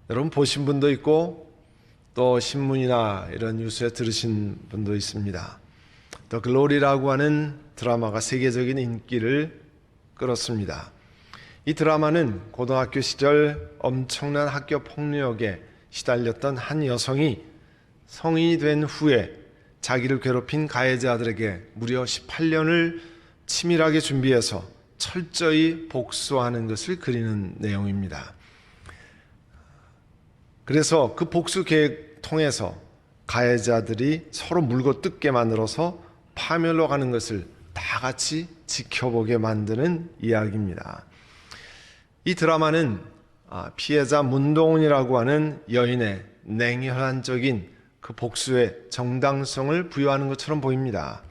여러분 보신 분도 있고 또 신문이나 이런 뉴스에 들으신 분도 있습니다. 더 글로리라고 하는 드라마가 세계적인 인기를 끌었습니다. 이 드라마는 고등학교 시절 엄청난 학교 폭력에 시달렸던 한 여성이 성인이 된 후에 자기를 괴롭힌 가해자들에게 무려 18년을 치밀하게 준비해서 철저히 복수하는 것을 그리는 내용입니다. 그래서 그 복수 계획 통해서 가해자들이 서로 물고 뜯게 만들어서 파멸로 가는 것을 다 같이 지켜보게 만드는 이야기입니다. 이 드라마는 피해자 문동은이라고 하는 여인의 냉혈한적인 그 복수의 정당성을 부여하는 것처럼 보입니다.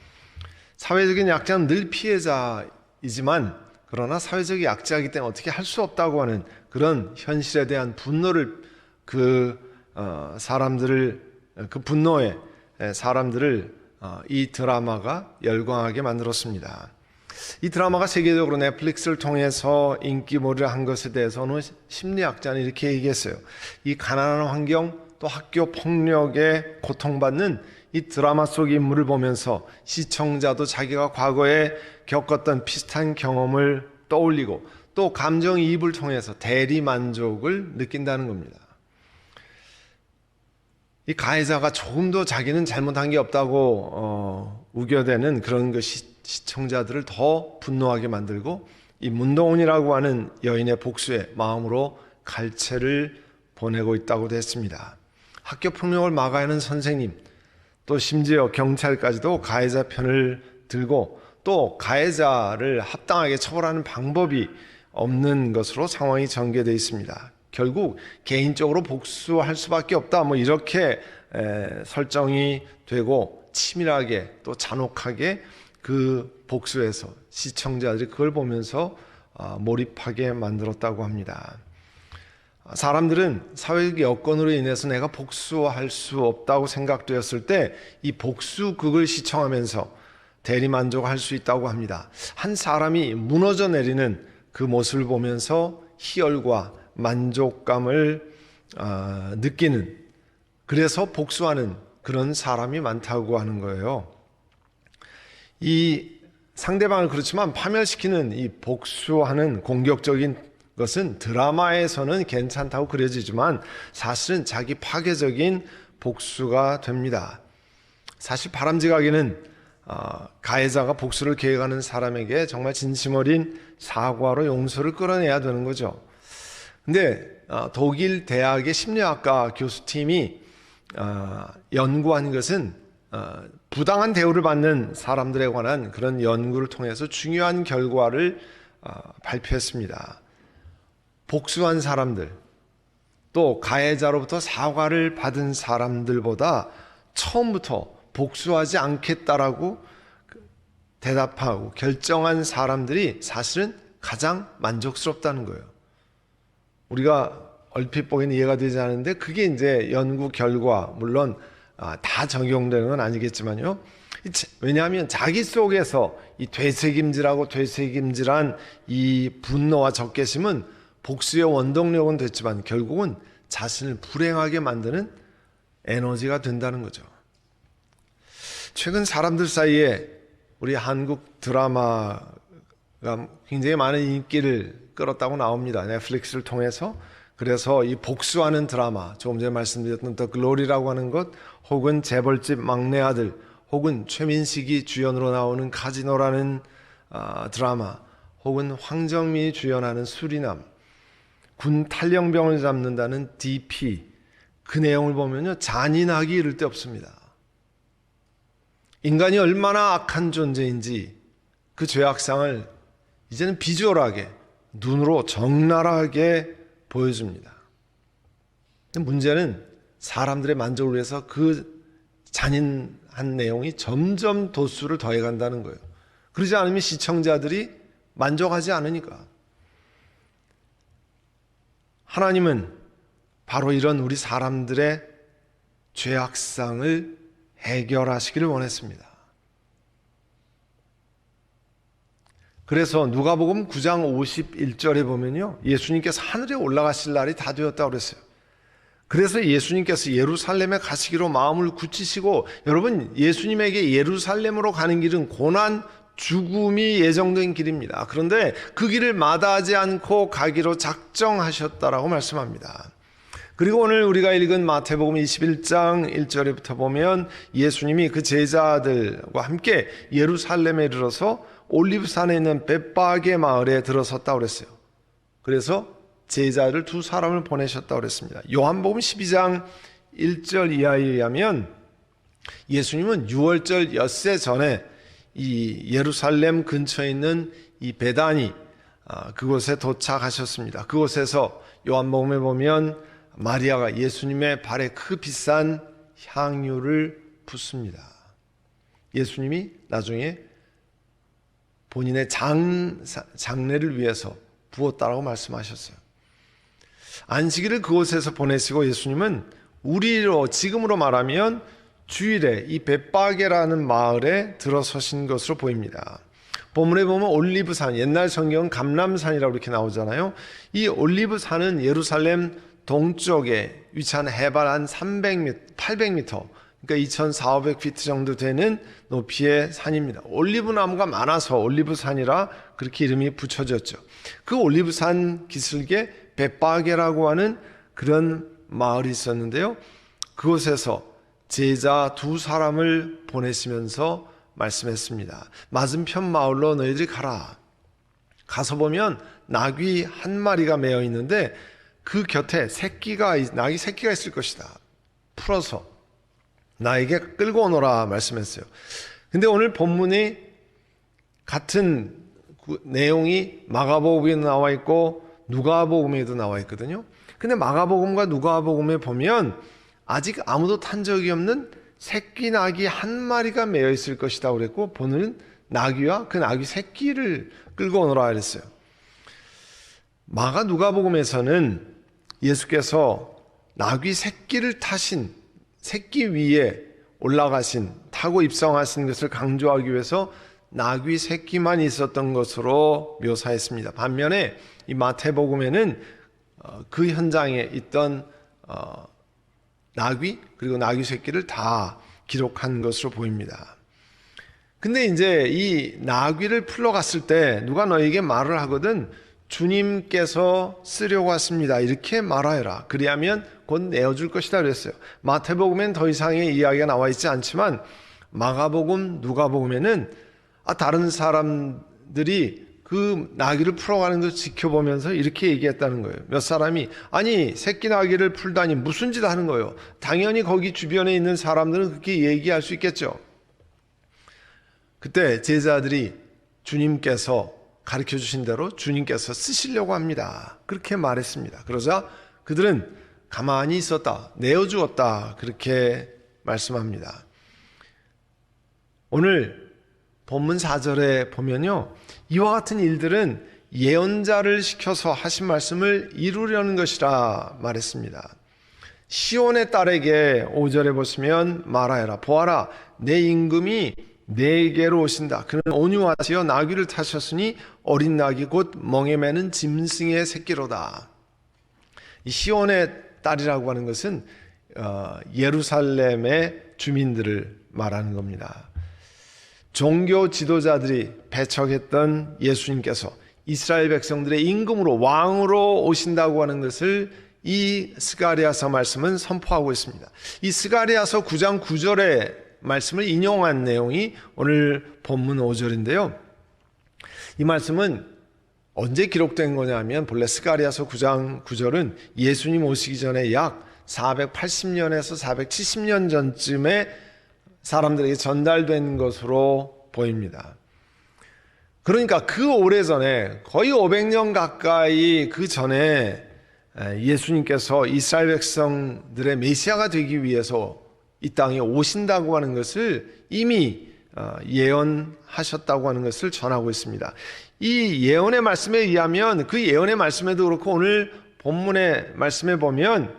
사회적인 약자는 늘 피해자이지만 그러나 사회적 약자이기 때문에 어떻게 할 수 없다고 하는 그런 현실에 대한 분노를 그 분노에 사람들을 이 드라마가 열광하게 만들었습니다. 이 드라마가 세계적으로 넷플릭스를 통해서 인기몰이를 한 것에 대해서 어느 심리학자는 이렇게 얘기했어요. 이 가난한 환경 또 학교 폭력에 고통받는 이 드라마 속 인물을 보면서 시청자도 자기가 과거에 겪었던 비슷한 경험을 떠올리고 또 감정이입을 통해서 대리 만족을 느낀다는 겁니다. 이 가해자가 조금도 자기는 잘못한 게 없다고 우겨대는 그런 것이 시청자들을 더 분노하게 만들고 이 문동은이라고 하는 여인의 복수에 마음으로 갈채를 보내고 있다고도 했습니다. 학교 폭력을 막아야 하는 선생님 또 심지어 경찰까지도 가해자 편을 들고 또 가해자를 합당하게 처벌하는 방법이 없는 것으로 상황이 전개되어 있습니다. 결국 개인적으로 복수할 수밖에 없다 이렇게 설정이 되고 치밀하게 또 잔혹하게 그 복수에서 시청자들이 그걸 보면서 몰입하게 만들었다고 합니다. 사람들은 사회적 여건으로 인해서 내가 복수할 수 없다고 생각되었을 때 이 복수극을 시청하면서 대리만족할 수 있다고 합니다. 한 사람이 무너져 내리는 그 모습을 보면서 희열과 만족감을 느끼는, 그래서 복수하는 그런 사람이 많다고 하는 거예요. 이 상대방을 그렇지만 파멸시키는 이 복수하는 공격적인 것은 드라마에서는 괜찮다고 그려지지만 사실은 자기 파괴적인 복수가 됩니다. 사실 바람직하게는 가해자가 복수를 계획하는 사람에게 정말 진심 어린 사과로 용서를 끌어내야 되는 거죠. 근데 독일 대학의 심리학과 교수팀이 연구한 것은 부당한 대우를 받는 사람들에 관한 그런 연구를 통해서 중요한 결과를 발표했습니다. 복수한 사람들, 또 가해자로부터 사과를 받은 사람들보다 처음부터 복수하지 않겠다라고 대답하고 결정한 사람들이 사실은 가장 만족스럽다는 거예요. 우리가 얼핏 보기엔 이해가 되지 않는데 그게 이제 연구 결과, 물론 다 적용되는 건 아니겠지만요. 왜냐하면 자기 속에서 이 되새김질한 이 분노와 적개심은 복수의 원동력은 됐지만 결국은 자신을 불행하게 만드는 에너지가 된다는 거죠. 최근 사람들 사이에 우리 한국 드라마가 굉장히 많은 인기를 끌었다고 나옵니다. 넷플릭스를 통해서. 그래서 이 복수하는 드라마, 조금 전에 말씀드렸던 더 글로리라고 하는 것, 혹은 재벌집 막내 아들, 혹은 최민식이 주연으로 나오는 카지노라는 드라마, 혹은 황정민이 주연하는 수리남, 군 탈영병을 잡는다는 DP, 그 내용을 보면요 잔인하기 이를 데 없습니다. 인간이 얼마나 악한 존재인지 그 죄악상을 이제는 비주얼하게, 눈으로 적나라하게 보여줍니다. 문제는 사람들의 만족을 위해서 그 잔인한 내용이 점점 도수를 더해간다는 거예요. 그러지 않으면 시청자들이 만족하지 않으니까. 하나님은 바로 이런 우리 사람들의 죄악상을 해결하시기를 원했습니다. 그래서 누가복음 9장 51절에 보면요, 예수님께서 하늘에 올라가실 날이 다 되었다고 그랬어요. 그래서 예수님께서 예루살렘에 가시기로 마음을 굳히시고, 여러분, 예수님에게 예루살렘으로 가는 길은 고난, 죽음이 예정된 길입니다. 그런데 그 길을 마다하지 않고 가기로 작정하셨다라고 말씀합니다. 그리고 오늘 우리가 읽은 마태복음 21장 1절부터 보면 예수님이 그 제자들과 함께 예루살렘에 이르러서 올리브산에 있는 벳바게 마을에 들어섰다고 그랬어요. 그래서 제자를 두 사람을 보내셨다고 그랬습니다. 요한복음 12장 1절 이하에 의하면 예수님은 6월절 엿새 전에 이 예루살렘 근처에 있는 이 베다니 그곳에 도착하셨습니다. 그곳에서 요한복음에 보면 마리아가 예수님의 발에 그 비싼 향유를 붓습니다. 예수님이 나중에 본인의 장례를 위해서 부었다라고 말씀하셨어요. 안식일을 그곳에서 보내시고 예수님은 우리로 지금으로 말하면 주일에 이 벳바게라는 마을에 들어서신 것으로 보입니다. 본문에 보면 올리브산, 옛날 성경은 감람산이라고 이렇게 나오잖아요. 이 올리브산은 예루살렘 동쪽에 위치한 해발 한 300m, 800m, 그러니까 2,400피트 정도 되는 높이의 산입니다. 올리브 나무가 많아서 올리브산이라 그렇게 이름이 붙여졌죠. 그 올리브산 기슭에 벳바게라고 하는 그런 마을이 있었는데요. 그곳에서 제자 두 사람을 보내시면서 말씀했습니다. 맞은편 마을로 너희들이 가라. 가서 보면 나귀 한 마리가 매어 있는데 그 곁에 나귀 새끼가 있을 것이다. 풀어서 나에게 끌고 오너라 말씀했어요. 근데 오늘 본문이 같은 내용이 마가복음에도 나와 있고 누가복음에도 나와 있거든요. 근데 마가복음과 누가복음에 보면 아직 아무도 탄 적이 없는 새끼 나귀 한 마리가 매여 있을 것이다 그랬고, 본문은 나귀와 그 나귀 새끼를 끌고 오너라 그랬어요. 마가 누가복음에서는 예수께서 나귀 새끼를 타신, 새끼 위에 올라가신, 타고 입성하신 것을 강조하기 위해서 나귀 새끼만 있었던 것으로 묘사했습니다. 반면에 이 마태복음에는 그 현장에 있던 나귀 그리고 나귀 새끼를 다 기록한 것으로 보입니다. 근데 이제 이 나귀를 풀러 갔을 때 누가 너에게 말을 하거든 주님께서 쓰려고 왔습니다 이렇게 말하여라. 그리하면 곧 내어줄 것이다 그랬어요. 마태복음엔 더 이상의 이야기가 나와 있지 않지만 마가복음, 누가복음에는 다른 사람들이 그 나귀를 풀어가는 것을 지켜보면서 이렇게 얘기했다는 거예요. 몇 사람이 아니 새끼 나귀를 풀다니 무슨 짓 하는 거예요. 당연히 거기 주변에 있는 사람들은 그렇게 얘기할 수 있겠죠. 그때 제자들이 주님께서 가르쳐 주신 대로 주님께서 쓰시려고 합니다 그렇게 말했습니다. 그러자 그들은 가만히 있었다, 내어주었다 그렇게 말씀합니다. 오늘 본문 4절에 보면요, 이와 같은 일들은 예언자를 시켜서 하신 말씀을 이루려는 것이라 말했습니다. 시온의 딸에게 5절에 보시면 말하여라. 보아라, 내 임금이 내게로 오신다. 그는 온유하시어 나귀를 타셨으니 어린 나귀 곧 멍에 매는 짐승의 새끼로다. 이 시온의 딸이라고 하는 것은 예루살렘의 주민들을 말하는 겁니다. 종교 지도자들이 배척했던 예수님께서 이스라엘 백성들의 임금으로 왕으로 오신다고 하는 것을 이 스가랴서 말씀은 선포하고 있습니다. 이 스가랴서 9장 9절의 말씀을 인용한 내용이 오늘 본문 5절인데요. 이 말씀은 언제 기록된 거냐면 본래 스가랴서 9장 9절은 예수님 오시기 전에 약 480년에서 470년 전쯤에 사람들에게 전달된 것으로 보입니다. 그러니까 그 오래전에 거의 500년 가까이 그 전에 예수님께서 이스라엘 백성들의 메시아가 되기 위해서 이 땅에 오신다고 하는 것을 이미 예언하셨다고 하는 것을 전하고 있습니다. 이 예언의 말씀에 의하면 그 예언의 말씀에도 그렇고 오늘 본문의 말씀에 보면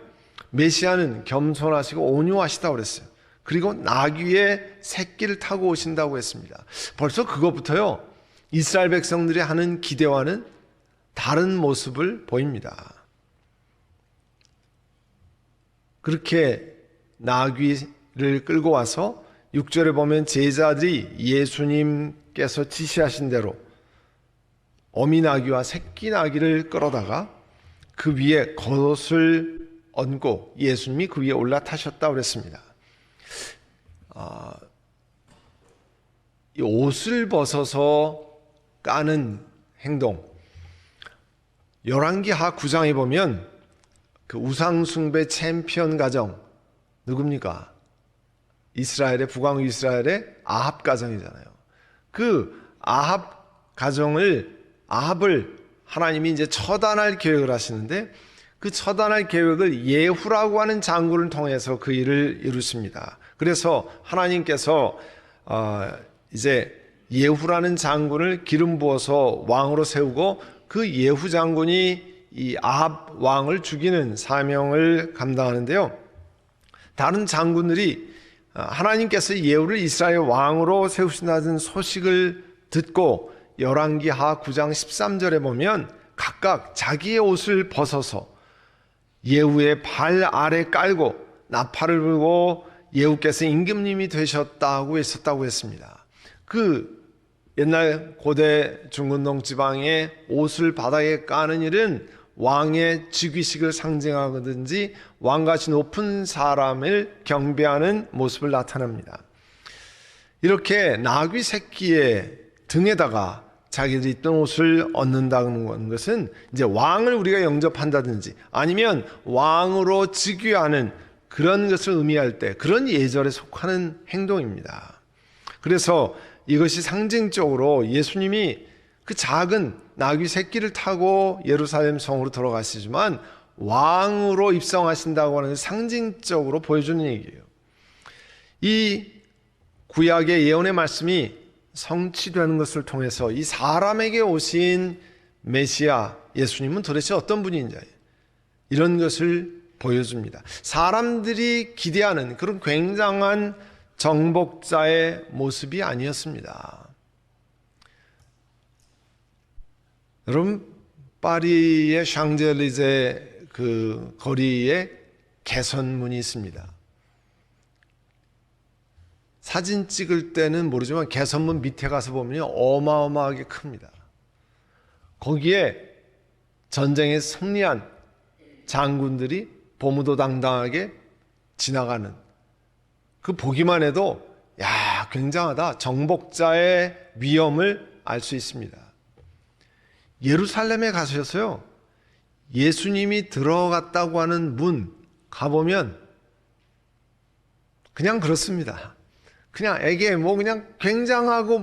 메시아는 겸손하시고 온유하시다고 그랬어요. 그리고 나귀의 새끼를 타고 오신다고 했습니다. 벌써 그것부터요, 이스라엘 백성들이 하는 기대와는 다른 모습을 보입니다. 그렇게 나귀를 끌고 와서 6절에 보면 제자들이 예수님께서 지시하신 대로 어미 나귀와 새끼 나귀를 끌어다가 그 위에 겉옷을 얹고 예수님이 그 위에 올라타셨다고 그랬습니다. 이 옷을 벗어서 까는 행동, 열왕기하 9장에 보면 그 우상숭배 챔피언 가정 누굽니까? 이스라엘의 북왕 이스라엘의 아합 가정이잖아요. 그 아합 가정을 아합을 하나님이 이제 처단할 계획을 하시는데 그 처단할 계획을 예후라고 하는 장군을 통해서 그 일을 이루십니다. 그래서 하나님께서 이제 예후라는 장군을 기름 부어서 왕으로 세우고 그 예후 장군이 이 아합 왕을 죽이는 사명을 감당하는데요. 다른 장군들이 하나님께서 예후를 이스라엘 왕으로 세우신다는 소식을 듣고 열왕기하 9장 13절에 보면 각각 자기의 옷을 벗어서 예후의 발 아래 깔고 나팔을 불고 예후께서 임금님이 되셨다고 했었다고 했습니다. 그 옛날 고대 중근동 지방의 옷을 바닥에 까는 일은 왕의 즉위식을 상징하든지 왕같이 높은 사람을 경배하는 모습을 나타납니다. 이렇게 나귀 새끼의 등에다가 자기들이 입던 옷을 얻는다는 것은 이제 왕을 우리가 영접한다든지 아니면 왕으로 즉위하는 그런 것을 의미할 때 그런 예절에 속하는 행동입니다. 그래서 이것이 상징적으로 예수님이 그 작은 나귀 새끼를 타고 예루살렘 성으로 들어가시지만 왕으로 입성하신다고 하는 상징적으로 보여주는 얘기예요. 이 구약의 예언의 말씀이 성취되는 것을 통해서 이 사람에게 오신 메시아 예수님은 도대체 어떤 분인지 이런 것을 보여줍니다. 사람들이 기대하는 그런 굉장한 정복자의 모습이 아니었습니다. 여러분, 파리의 샹젤리제 그 거리에 개선문이 있습니다. 사진 찍을 때는 모르지만 개선문 밑에 가서 보면 어마어마하게 큽니다. 거기에 전쟁에 승리한 장군들이 보무도당당하게 지나가는 그 보기만 해도 야, 굉장하다. 정복자의 위엄을 알 수 있습니다. 예루살렘에 가셔서요, 예수님이 들어갔다고 하는 문 가보면 그냥 그렇습니다. 그냥 애게 그냥 굉장하고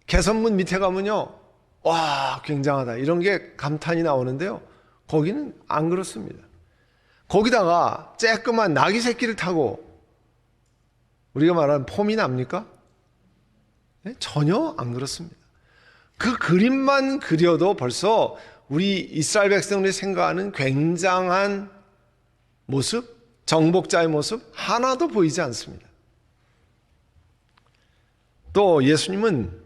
개선문 밑에 가면요, 와, 굉장하다. 이런 게 감탄이 나오는데요. 거기는 안 그렇습니다. 거기다가 쬐끄만 나귀 새끼를 타고 우리가 말하는 폼이 납니까? 네? 전혀 안 그렇습니다. 그 그림만 그려도 벌써 우리 이스라엘 백성들이 생각하는 굉장한 모습, 정복자의 모습 하나도 보이지 않습니다. 또 예수님은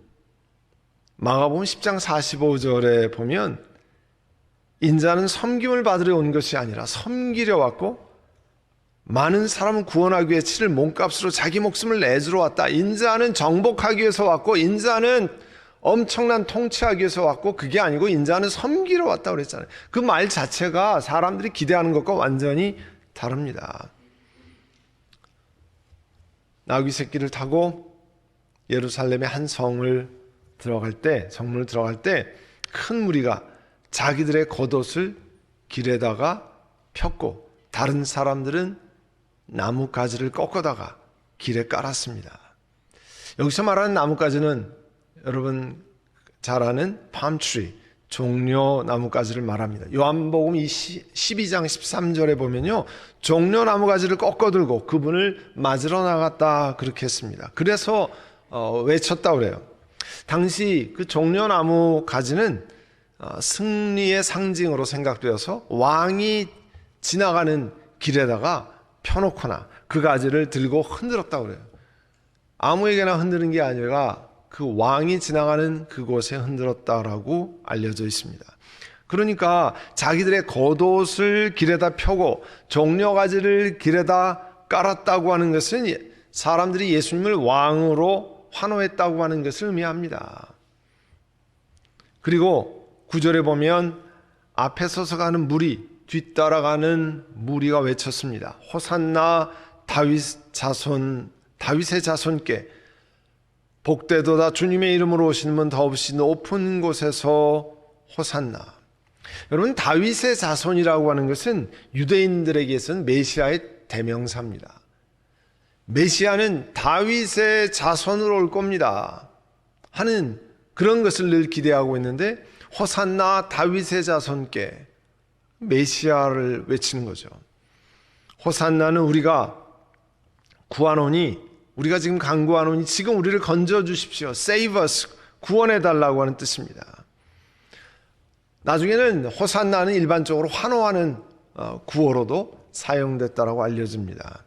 마가복음 10장 45절에 보면 인자는 섬김을 받으러 온 것이 아니라 섬기려 왔고 많은 사람을 구원하기 위해 치를 몸값으로 자기 목숨을 내주러 왔다. 인자는 정복하기 위해서 왔고 인자는 엄청난 통치하기 위해서 왔고 그게 아니고 인자는 섬기러 왔다고 그랬잖아요. 그 말 자체가 사람들이 기대하는 것과 완전히 다릅니다. 나귀 새끼를 타고 예루살렘의 한 성문을 들어갈 때 큰 무리가 자기들의 겉옷을 길에다가 폈고 다른 사람들은 나뭇가지를 꺾어다가 길에 깔았습니다. 여기서 말하는 나뭇가지는 여러분 잘 아는 팜트리, 종려 나뭇가지를 말합니다. 요한복음 12장 13절에 보면요, 종려 나뭇가지를 꺾어들고 그분을 맞으러 나갔다 그렇게 했습니다. 그래서 외쳤다 그래요. 당시 그 종려 나뭇가지는 승리의 상징으로 생각되어서 왕이 지나가는 길에다가 펴놓거나 그 가지를 들고 흔들었다고 그래요. 아무에게나 흔드는 게 아니라 그 왕이 지나가는 그곳에 흔들었다라고 알려져 있습니다. 그러니까 자기들의 겉옷을 길에다 펴고 종려가지를 길에다 깔았다고 하는 것은 사람들이 예수님을 왕으로 환호했다고 하는 것을 의미합니다. 그리고 9절에 보면 앞에 서서 가는 무리, 뒤따라가는 무리가 외쳤습니다. 호산나 다윗의 자손께 복되도다. 주님의 이름으로 오시는 분 더없이 높은 곳에서 호산나. 여러분, 다윗의 자손이라고 하는 것은 유대인들에게서는 메시아의 대명사입니다. 메시아는 다윗의 자손으로 올 겁니다 하는 그런 것을 늘 기대하고 있는데, 호산나 다윗의 자손께 메시아를 외치는 거죠. 호산나는 우리가 구하노니, 우리가 지금 간구하노니 지금 우리를 건져 주십시오. Save us, 구원해 달라고 하는 뜻입니다. 나중에는 호산나는 일반적으로 환호하는 구호로도 사용됐다라고 알려집니다.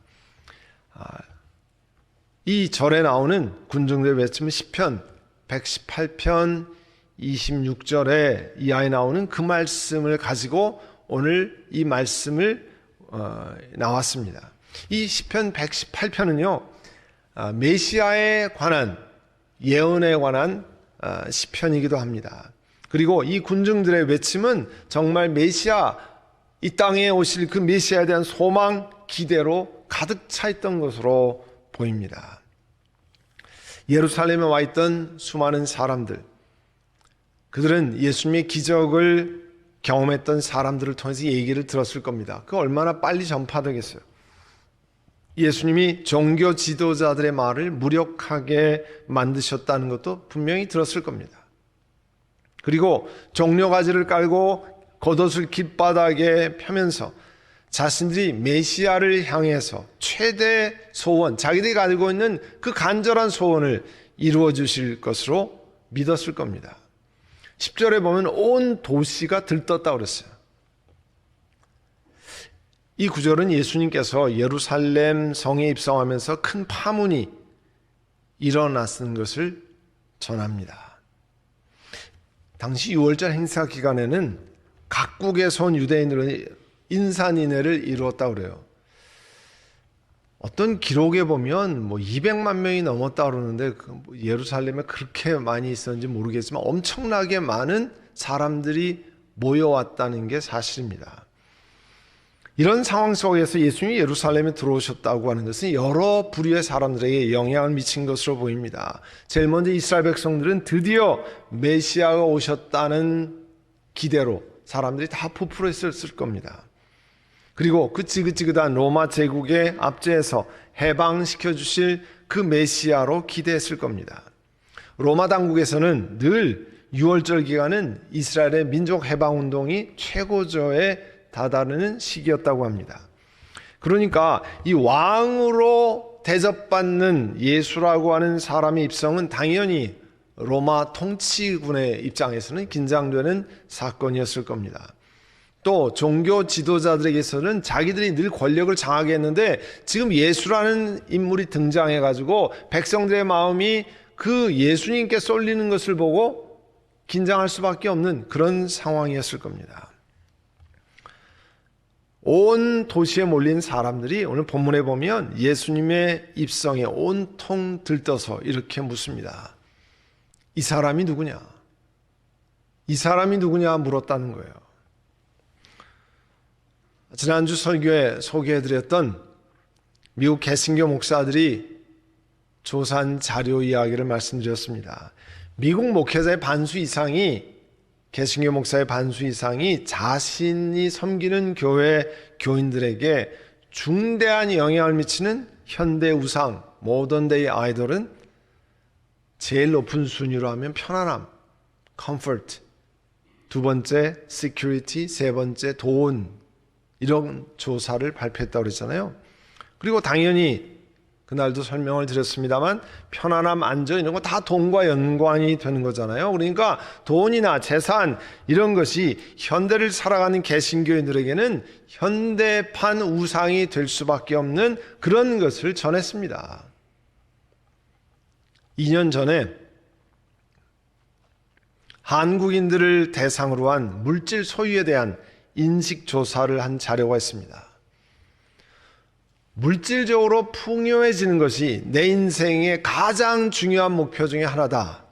이 절에 나오는 군중들의 외침은 시편 118편 26절에 이하에 나오는 그 말씀을 가지고 오늘 이 말씀을 나왔습니다. 이 시편 118편은요, 메시아에 관한 예언에 관한 시편이기도 합니다. 그리고 이 군중들의 외침은 정말 메시아, 이 땅에 오실 그 메시아에 대한 소망, 기대로 가득 차 있던 것으로 보입니다. 예루살렘에 와 있던 수많은 사람들, 그들은 예수님의 기적을 경험했던 사람들을 통해서 얘기를 들었을 겁니다. 그 얼마나 빨리 전파되겠어요. 예수님이 종교 지도자들의 말을 무력하게 만드셨다는 것도 분명히 들었을 겁니다. 그리고 종려가지를 깔고 겉옷을 길바닥에 펴면서 자신들이 메시아를 향해서 최대 소원, 자기들이 가지고 있는 그 간절한 소원을 이루어 주실 것으로 믿었을 겁니다. 10절에 보면 온 도시가 들떴다고 그랬어요. 이 구절은 예수님께서 예루살렘 성에 입성하면서 큰 파문이 일어났는 것을 전합니다. 당시 6월절 행사 기간에는 각국에서 온 유대인들은 인산인해를 이루었다고 그래요. 어떤 기록에 보면 200만 명이 넘었다고 그러는데 예루살렘에 그렇게 많이 있었는지 모르겠지만 엄청나게 많은 사람들이 모여왔다는 게 사실입니다. 이런 상황 속에서 예수님이 예루살렘에 들어오셨다고 하는 것은 여러 부류의 사람들에게 영향을 미친 것으로 보입니다. 제일 먼저 이스라엘 백성들은 드디어 메시아가 오셨다는 기대로 사람들이 다 부풀어 있었을 겁니다. 그리고 그 지긋지긋한 로마 제국의 압제에서 해방시켜 주실 그 메시아로 기대했을 겁니다. 로마 당국에서는 늘 6월절 기간은 이스라엘의 민족 해방 운동이 최고조에 다다르는 시기였다고 합니다. 그러니까 이 왕으로 대접받는 예수라고 하는 사람의 입성은 당연히 로마 통치군의 입장에서는 긴장되는 사건이었을 겁니다. 또 종교 지도자들에게서는 자기들이 늘 권력을 장악해 했는데 지금 예수라는 인물이 등장해가지고 백성들의 마음이 그 예수님께 쏠리는 것을 보고 긴장할 수밖에 없는 그런 상황이었을 겁니다. 온 도시에 몰린 사람들이 오늘 본문에 보면 예수님의 입성에 온통 들떠서 이렇게 묻습니다. 이 사람이 누구냐? 이 사람이 누구냐 물었다는 거예요. 지난주 설교에 소개해드렸던 미국 개신교 목사들이 조사한 자료 이야기를 말씀드렸습니다. 미국 목회자의 반수 이상이, 개신교 목사의 반수 이상이 자신이 섬기는 교회 교인들에게 중대한 영향을 미치는 현대 우상, 모던데이 아이돌은 제일 높은 순위로 하면 편안함, comfort, 두 번째 security, 세 번째 돈, 이런 조사를 발표했다고 그랬잖아요. 그리고 당연히 그날도 설명을 드렸습니다만 편안함, 안전 이런 거 다 돈과 연관이 되는 거잖아요. 그러니까 돈이나 재산 이런 것이 현대를 살아가는 개신교인들에게는 현대판 우상이 될 수밖에 없는 그런 것을 전했습니다. 2년 전에 한국인들을 대상으로 한 물질 소유에 대한 인식 조사를 한 자료가 있습니다. 물질적으로 풍요해지는 것이 내 인생의 가장 중요한 목표 중에 하나다.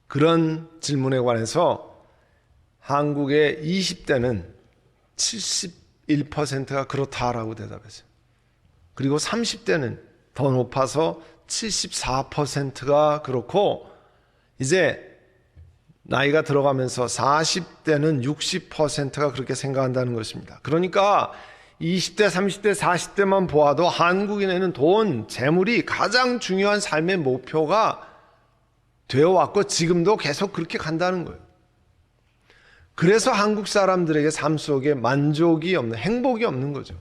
그런 질문에 관해서 한국의 20대는 71%가 그렇다라고 대답했어요. 그리고 30대는 더 높아서 74%가 그렇고, 이제 나이가 들어가면서 40대는 60%가 그렇게 생각한다는 것입니다. 그러니까 20대, 30대, 40대만 보아도 한국인에는 돈, 재물이 가장 중요한 삶의 목표가 되어왔고 지금도 계속 그렇게 간다는 거예요. 그래서 한국 사람들에게 삶 속에 만족이 없는, 행복이 없는 거죠.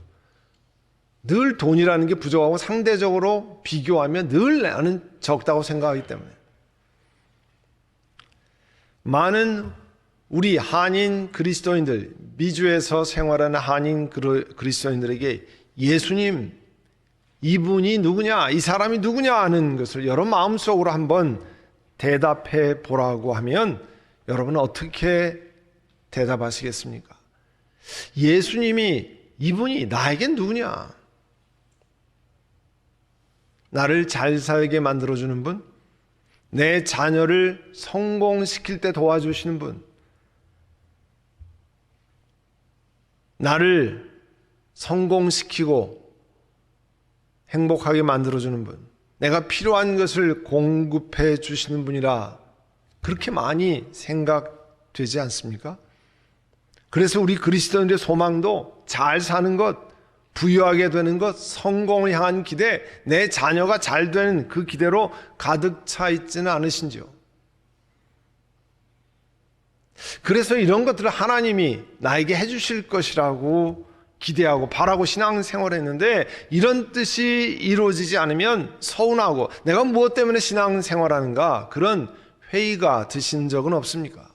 늘 돈이라는 게 부족하고 상대적으로 비교하면 늘 나는 적다고 생각하기 때문에. 많은 우리 한인 그리스도인들, 미주에서 생활하는 한인 그리스도인들에게 예수님, 이분이 누구냐, 이 사람이 누구냐 하는 것을 여러분 마음속으로 한번 대답해 보라고 하면 여러분은 어떻게 대답하시겠습니까? 예수님이, 이분이 나에겐 누구냐? 나를 잘 살게 만들어주는 분, 내 자녀를 성공시킬 때 도와주시는 분, 나를 성공시키고 행복하게 만들어주는 분, 내가 필요한 것을 공급해 주시는 분이라 그렇게 많이 생각되지 않습니까? 그래서 우리 그리스도인들의 소망도 잘 사는 것, 부유하게 되는 것, 성공을 향한 기대, 내 자녀가 잘 되는 그 기대로 가득 차 있지는 않으신지요? 그래서 이런 것들을 하나님이 나에게 해주실 것이라고 기대하고 바라고 신앙생활을 했는데, 이런 뜻이 이루어지지 않으면 서운하고 내가 무엇 때문에 신앙생활하는가, 그런 회의가 드신 적은 없습니까?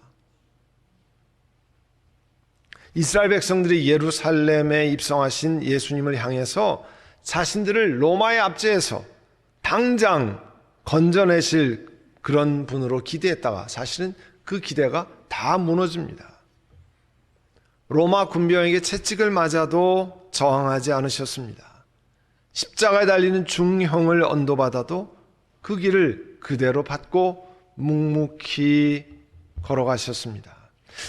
이스라엘 백성들이 예루살렘에 입성하신 예수님을 향해서 자신들을 로마의 압제에서 당장 건져내실 그런 분으로 기대했다가 사실은 그 기대가 다 무너집니다. 로마 군병에게 채찍을 맞아도 저항하지 않으셨습니다. 십자가에 달리는 중형을 언도받아도 그 길을 그대로 받고 묵묵히 걸어가셨습니다.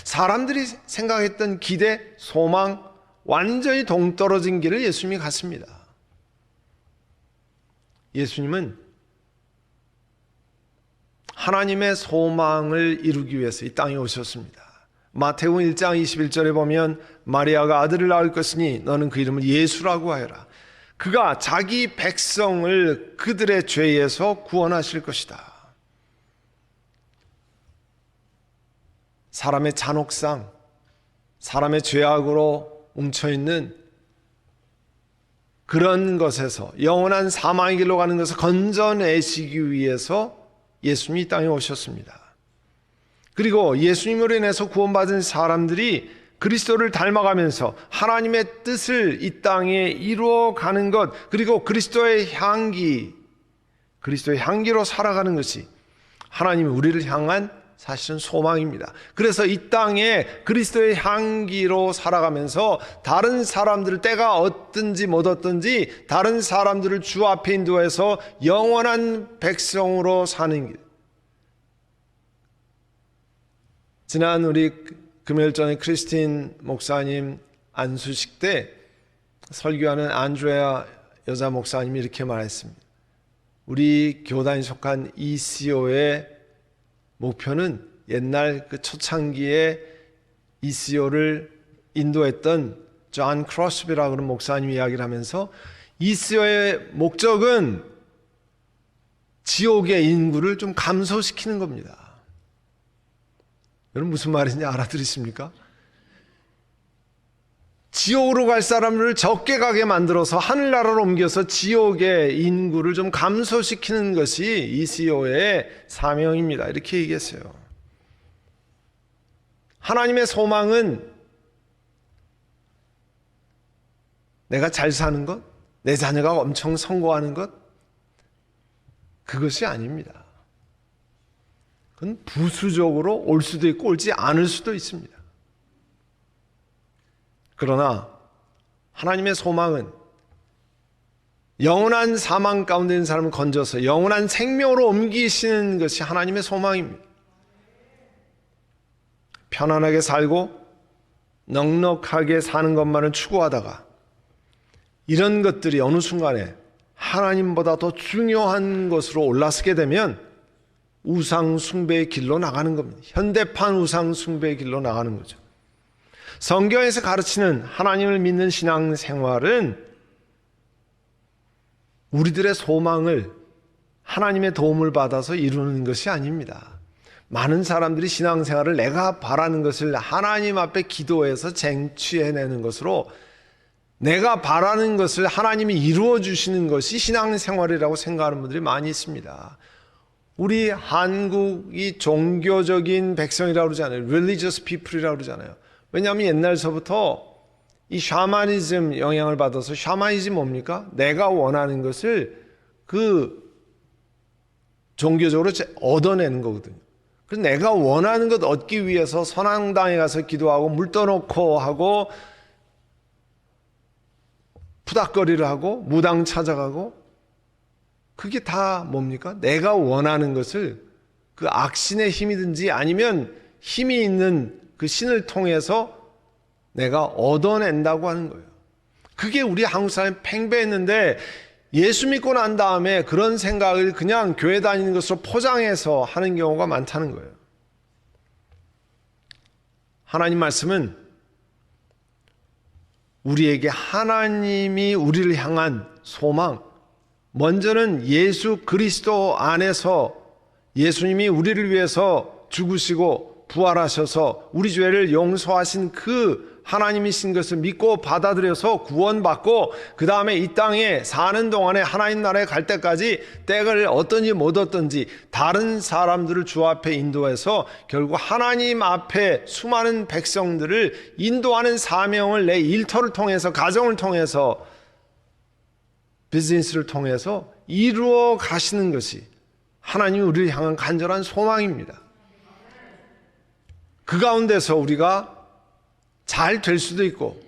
사람들이 생각했던 기대, 소망, 완전히 동떨어진 길을 예수님이 갔습니다. 예수님은 하나님의 소망을 이루기 위해서 이 땅에 오셨습니다. 마태복음 1장 21절에 보면 마리아가 아들을 낳을 것이니 너는 그 이름을 예수라고 하여라. 그가 자기 백성을 그들의 죄에서 구원하실 것이다. 사람의 잔혹상, 사람의 죄악으로 뭉쳐있는 그런 것에서 영원한 사망의 길로 가는 것을 건져내시기 위해서 예수님이 이 땅에 오셨습니다. 그리고 예수님으로 인해서 구원받은 사람들이 그리스도를 닮아가면서 하나님의 뜻을 이 땅에 이루어가는 것, 그리고 그리스도의 향기로 살아가는 것이 하나님이 우리를 향한 사실은 소망입니다. 그래서 이 땅에 그리스도의 향기로 살아가면서 다른 사람들을, 때가 어떤지 못 어떤지 다른 사람들을 주 앞에 인도해서 영원한 백성으로 사는 길. 지난 우리 금요일 전에 크리스틴 목사님 안수식 때 설교하는 안드레아 여자 목사님이 이렇게 말했습니다. 우리 교단에 속한 ECO의 목표는 옛날 그 초창기에 ECO를 인도했던 존 크로스비라고 하는 목사님이 이야기를 하면서 ECO의 목적은 지옥의 인구를 좀 감소시키는 겁니다. 여러분 무슨 말인지 알아들으십니까? 지옥으로 갈 사람을 적게 가게 만들어서 하늘나라로 옮겨서 지옥의 인구를 좀 감소시키는 것이 ECO의 사명입니다. 이렇게 얘기했어요. 하나님의 소망은 내가 잘 사는 것, 내 자녀가 엄청 성공하는 것, 그것이 아닙니다. 그건 부수적으로 올 수도 있고 옳지 않을 수도 있습니다. 그러나 하나님의 소망은 영원한 사망 가운데 있는 사람을 건져서 영원한 생명으로 옮기시는 것이 하나님의 소망입니다. 편안하게 살고 넉넉하게 사는 것만을 추구하다가 이런 것들이 어느 순간에 하나님보다 더 중요한 것으로 올라서게 되면 우상 숭배의 길로 나가는 겁니다. 현대판 우상 숭배의 길로 나가는 거죠. 성경에서 가르치는 하나님을 믿는 신앙생활은 우리들의 소망을 하나님의 도움을 받아서 이루는 것이 아닙니다. 많은 사람들이 신앙생활을 내가 바라는 것을 하나님 앞에 기도해서 쟁취해내는 것으로 내가 바라는 것을 하나님이 이루어 주시는 것이 신앙생활이라고 생각하는 분들이 많이 있습니다. 우리 한국이 종교적인 백성이라고 그러잖아요. Religious people이라고 그러잖아요. 왜냐하면 옛날서부터 이 샤머니즘 영향을 받아서, 샤머니즘 뭡니까? 내가 원하는 것을 그 종교적으로 얻어내는 거거든요. 그래서 내가 원하는 것 얻기 위해서 선앙당에 가서 기도하고 물 떠놓고 하고 푸닥거리를 하고 무당 찾아가고, 그게 다 뭡니까? 내가 원하는 것을 그 악신의 힘이든지 아니면 힘이 있는 그 신을 통해서 내가 얻어낸다고 하는 거예요. 그게 우리 한국 사람이 팽배했는데 예수 믿고 난 다음에 그런 생각을 그냥 교회 다니는 것으로 포장해서 하는 경우가 많다는 거예요. 하나님 말씀은 우리에게 하나님이 우리를 향한 소망, 먼저는 예수 그리스도 안에서 예수님이 우리를 위해서 죽으시고 부활하셔서 우리 죄를 용서하신 그 하나님이신 것을 믿고 받아들여서 구원받고 그 다음에 이 땅에 사는 동안에 하나님 나라에 갈 때까지 때를 얻든지 못 얻든지 다른 사람들을 주 앞에 인도해서 결국 하나님 앞에 수많은 백성들을 인도하는 사명을 내 일터를 통해서, 가정을 통해서, 비즈니스를 통해서 이루어 가시는 것이 하나님이 우리를 향한 간절한 소망입니다. 그 가운데서 우리가 잘 될 수도 있고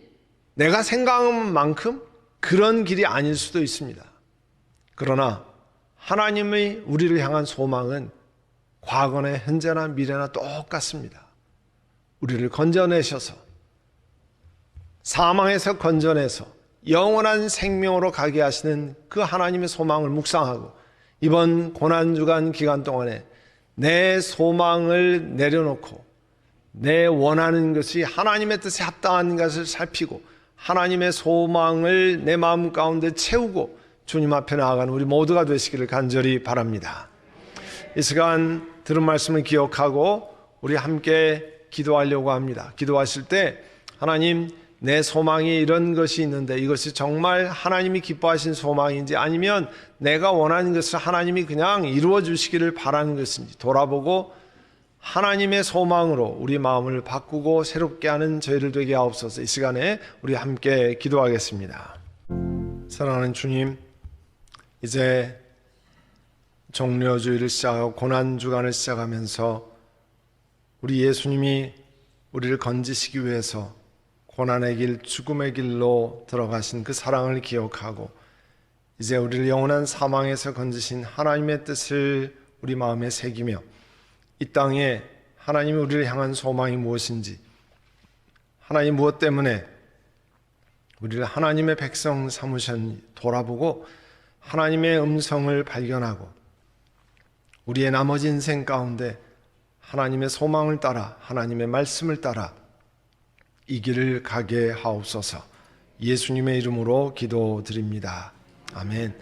내가 생각한 만큼 그런 길이 아닐 수도 있습니다. 그러나 하나님의 우리를 향한 소망은 과거나 현재나 미래나 똑같습니다. 우리를 건져내셔서 사망에서 건져내서 영원한 생명으로 가게 하시는 그 하나님의 소망을 묵상하고 이번 고난주간 기간 동안에 내 소망을 내려놓고 내 원하는 것이 하나님의 뜻에 합당한 것을 살피고 하나님의 소망을 내 마음 가운데 채우고 주님 앞에 나아가는 우리 모두가 되시기를 간절히 바랍니다. 이 시간 들은 말씀을 기억하고 우리 함께 기도하려고 합니다. 기도하실 때 하나님, 내 소망이 이런 것이 있는데 이것이 정말 하나님이 기뻐하신 소망인지 아니면 내가 원하는 것을 하나님이 그냥 이루어 주시기를 바라는 것인지 돌아보고 하나님의 소망으로 우리 마음을 바꾸고 새롭게 하는 저희들 되게 하옵소서. 이 시간에 우리 함께 기도하겠습니다. 사랑하는 주님, 이제 종려주의를 시작하고 고난주간을 시작하면서 우리 예수님이 우리를 건지시기 위해서 고난의 길, 죽음의 길로 들어가신 그 사랑을 기억하고 이제 우리를 영원한 사망에서 건지신 하나님의 뜻을 우리 마음에 새기며 이 땅에 하나님이 우리를 향한 소망이 무엇인지, 하나님 무엇 때문에 우리를 하나님의 백성 삼으셨는지 돌아보고 하나님의 음성을 발견하고 우리의 나머지 인생 가운데 하나님의 소망을 따라 하나님의 말씀을 따라 이 길을 가게 하옵소서. 예수님의 이름으로 기도드립니다. 아멘.